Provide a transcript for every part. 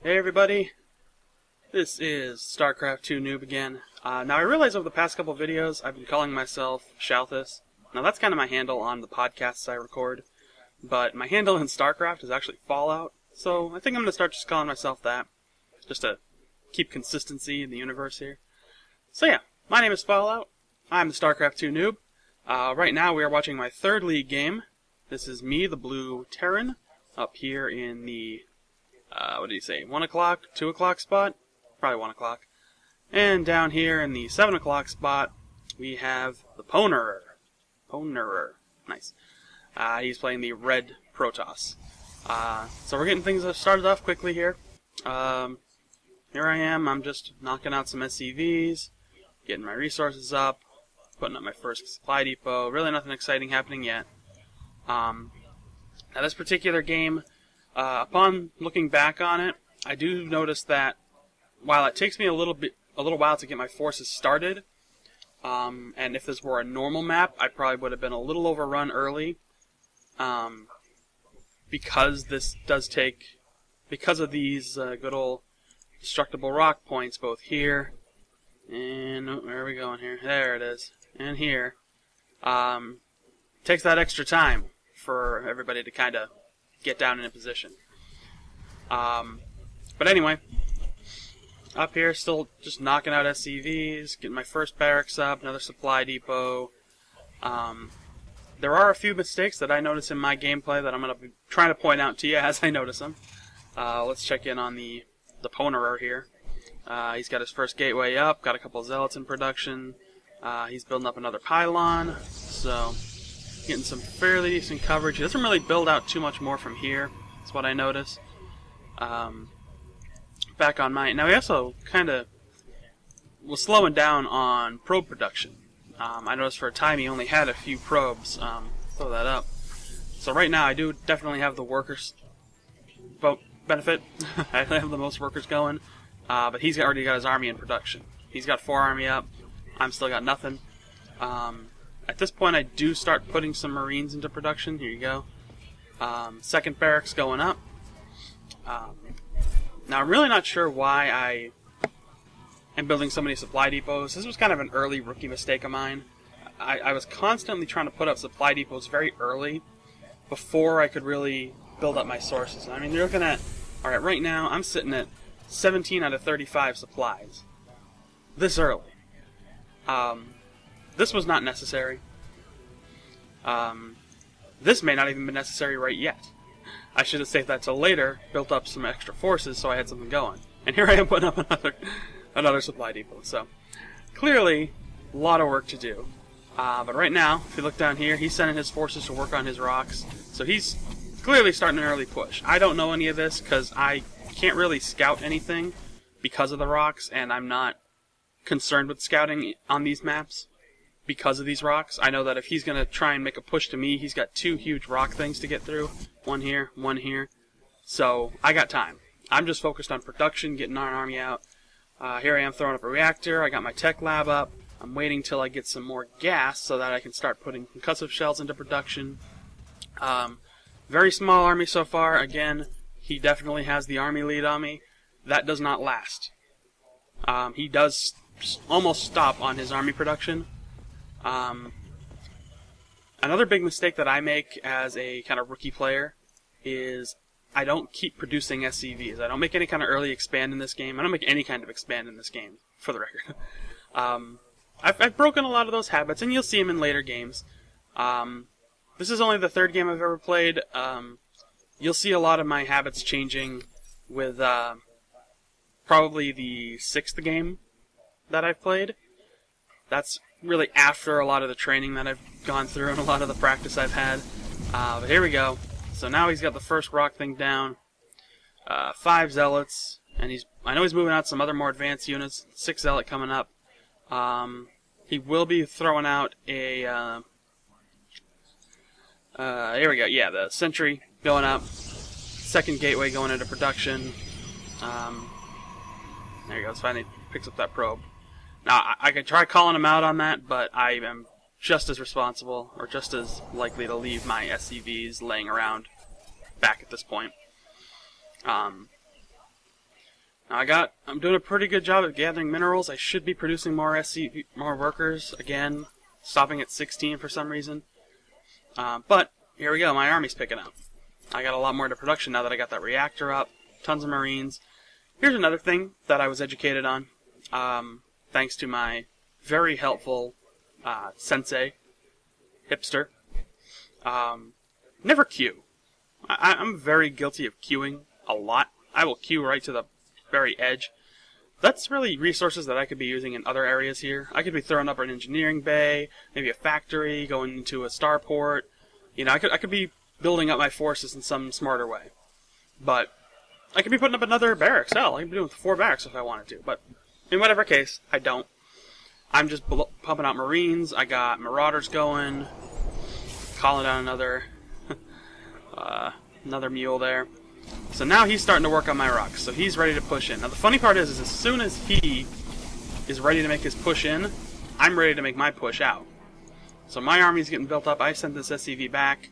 Hey everybody, this is Starcraft 2 Noob again. Now I realize over the past couple videos I've been calling myself Shalthus. Now that's kind of my handle on the podcasts I record, but my handle in Starcraft is actually Fallout, so I think I'm going to start just calling myself that, just to keep consistency in the universe here. So yeah, my name is Fallout, I'm the Starcraft 2 Noob. Right now we are watching my third league game. This is me, the blue Terran, up here in the what did he say? 1 o'clock, 2 o'clock spot? Probably 1 o'clock. And down here in the 7 o'clock spot, we have the TehPwnerer. TehPwnerer. Nice. He's playing the red Protoss. So we're getting things started off quickly here. Here I am. I'm just knocking out some SCVs, getting my resources up, putting up my first supply depot. Really nothing exciting happening yet. Now this particular game, upon looking back on it, I do notice that while it takes me a little while to get my forces started, and if this were a normal map, I probably would have been a little overrun early, because this does take, because of these good old destructible rock points, both here and where are we going here? There it is, and here. Takes that extra time for everybody to kind of get down in a position. But anyway, up here, still just knocking out SCVs, getting my first barracks up, another supply depot. There are a few mistakes that I notice in my gameplay that I'm going to be trying to point out to you as I notice them. Let's check in on the TehPwnerer here. He's got his first gateway up, got a couple of zealots in production. He's building up another pylon, so getting some fairly decent coverage. He doesn't really build out too much more from here. That's what I notice. Back on mine. Now he also kind of was slowing down on probe production. I noticed for a time he only had a few probes. Throw that up. So right now I do definitely have the workers benefit. I have the most workers going. But he's already got his army in production. He's got 4 army up. I'm still got nothing. At this point, I do start putting some Marines into production. Here you go. Second barracks going up. Now, I'm really not sure why I am building so many supply depots. This was kind of an early rookie mistake of mine. I was constantly trying to put up supply depots very early before I could really build up my sources. I mean, you're looking at, alright, right now, I'm sitting at 17 out of 35 supplies. This early. This was not necessary. This may not even be necessary right yet. I should have saved that till later, built up some extra forces so I had something going. And here I am putting up another supply depot. So, clearly, a lot of work to do. But right now, if you look down here, he's sending his forces to work on his rocks. So he's clearly starting an early push. I don't know any of this because I can't really scout anything because of the rocks, and I'm not concerned with scouting on these maps because of these rocks. I know that if he's going to try and make a push to me, he's got 2 huge rock things to get through. One here, one here. So, I got time. I'm just focused on production, getting our army out. Here I am throwing up a reactor. I got my tech lab up. I'm waiting till I get some more gas so that I can start putting concussive shells into production. Very small army so far. Again, he definitely has the army lead on me. That does not last. He does almost stop on his army production. Another big mistake that I make as a kind of rookie player is I don't keep producing SCVs. I don't make any kind of early expand in this game. I don't make any kind of expand in this game, for the record. I've broken a lot of those habits, and you'll see them in later games. This is only the 3rd game I've ever played. You'll see a lot of my habits changing with probably the 6th game that I've played. That's really after a lot of the training that I've gone through and a lot of the practice I've had. But here we go. So now he's got the first rock thing down. 5 zealots, and I know he's moving out some other more advanced units. 6 zealot coming up. He will be throwing out a here we go. Yeah, the sentry going up. Second gateway going into production. There you go. It finally picks up that probe. Now, I could try calling him out on that, but I am just as responsible, or just as likely to leave my SCVs laying around back at this point. Now I'm doing a pretty good job at gathering minerals. I should be producing more more workers. Again, stopping at 16 for some reason. But here we go. My army's picking up. I got a lot more into production now that I got that reactor up. Tons of Marines. Here's another thing that I was educated on, thanks to my very helpful sensei, hipster. Never queue. I'm very guilty of queuing a lot. I will queue right to the very edge. That's really resources that I could be using in other areas here. I could be throwing up an engineering bay, maybe a factory, going into a starport. You know, I could be building up my forces in some smarter way. But I could be putting up another barracks. Hell, I could be doing 4 barracks if I wanted to. But in whatever case, I don't. I'm just pumping out Marines. I got Marauders going. Calling down another another mule there. So now he's starting to work on my rocks. So he's ready to push in. Now the funny part is as soon as he is ready to make his push in, I'm ready to make my push out. So my army's getting built up. I sent this SCV back.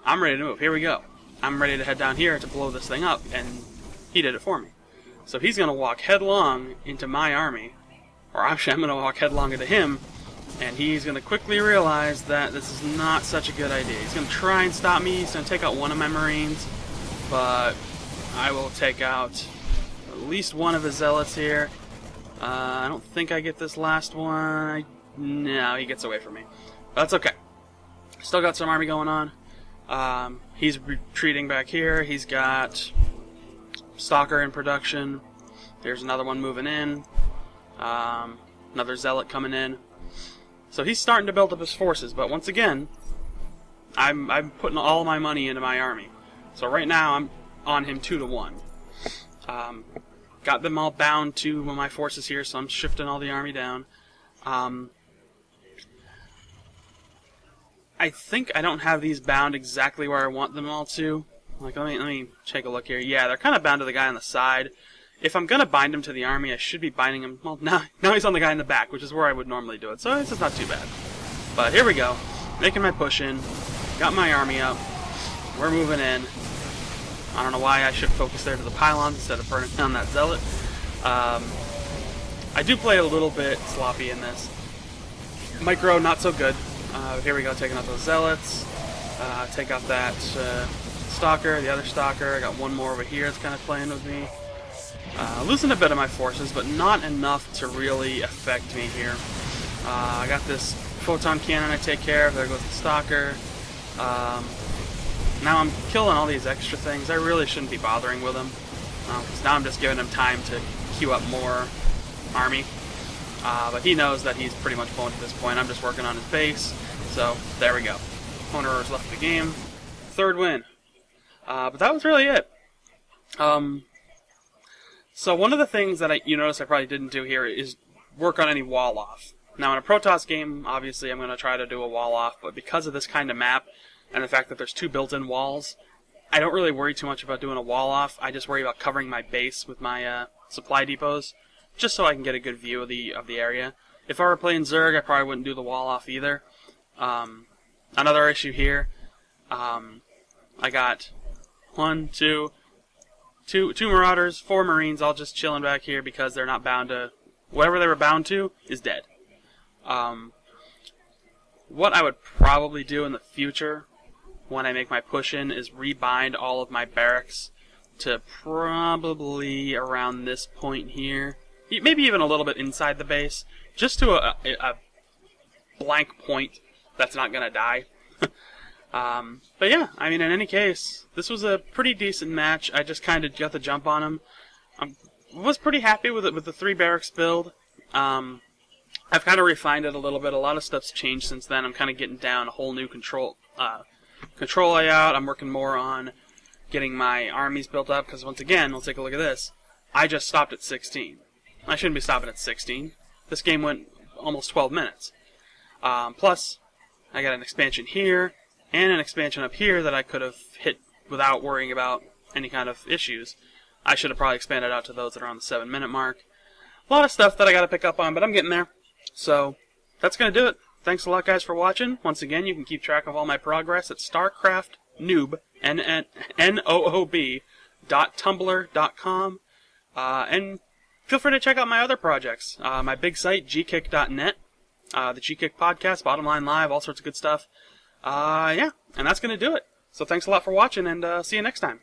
I'm ready to move. Here we go. I'm ready to head down here to blow this thing up, and he did it for me. So he's going to walk headlong into my army, or actually I'm going to walk headlong into him, and he's going to quickly realize that this is not such a good idea. He's going to try and stop me. He's going to take out one of my Marines, but I will take out at least one of his zealots here. I don't think I get this last one. No, he gets away from me. But that's okay. Still got some army going on. He's retreating back here. He's got Stalker in production. There's another one moving in. Another Zealot coming in. So he's starting to build up his forces, but once again, I'm putting all my money into my army. So right now I'm on him 2-1. Got them all bound to my forces here, so I'm shifting all the army down. I think I don't have these bound exactly where I want them all to. Like, let me take a look here. Yeah, they're kind of bound to the guy on the side. If I'm gonna bind him to the army, I should be binding him. Well, now he's on the guy in the back, which is where I would normally do it. So this is not too bad. But here we go, making my push in. Got my army up. We're moving in. I don't know why I should focus there to the pylons instead of burning down that zealot. I do play a little bit sloppy in this. Micro, not so good. Here we go, taking out those zealots. Take out that stalker, the other stalker. I got one more over here that's kind of playing with me. Losing a bit of my forces, but not enough to really affect me here. I got this photon cannon I take care of. There goes the stalker. Now I'm killing all these extra things. I really shouldn't be bothering with them. Because now I'm just giving him time to queue up more army. But he knows that he's pretty much boned at this point. I'm just working on his base. So, there we go. TehPwnerer left the game. 3rd win. But that was really it. So one of the things that you notice I probably didn't do here is work on any wall off. Now in a Protoss game, obviously I'm going to try to do a wall off, but because of this kind of map, and the fact that there's 2 built-in walls, I don't really worry too much about doing a wall off. I just worry about covering my base with my supply depots, just so I can get a good view of the area. If I were playing Zerg, I probably wouldn't do the wall off either. Another issue here, I got 2 Marauders, 4 Marines, all just chilling back here because they're not bound to... Whatever they were bound to is dead. What I would probably do in the future when I make my push in is rebind all of my barracks to probably around this point here. Maybe even a little bit inside the base, just to a blank point that's not going to die. But yeah, I mean, in any case, this was a pretty decent match. I just kind of got the jump on him. I was pretty happy with it, with the 3 barracks build. I've kind of refined it a little bit. A lot of stuff's changed since then. I'm kind of getting down a whole new control layout. I'm working more on getting my armies built up, because once again, we'll take a look at this. I just stopped at 16. I shouldn't be stopping at 16. This game went almost 12 minutes. Plus, I got an expansion here, and an expansion up here that I could have hit without worrying about any kind of issues. I should have probably expanded out to those that are on the 7-minute mark. A lot of stuff that I got to pick up on, but I'm getting there. So, that's going to do it. Thanks a lot, guys, for watching. Once again, you can keep track of all my progress at Starcraft Noob, Noob.tumblr.com. And feel free to check out my other projects. My big site, gkick.net, the Gkick podcast, Bottom Line Live, all sorts of good stuff. Yeah, and that's going to do it. So thanks a lot for watching, and see you next time.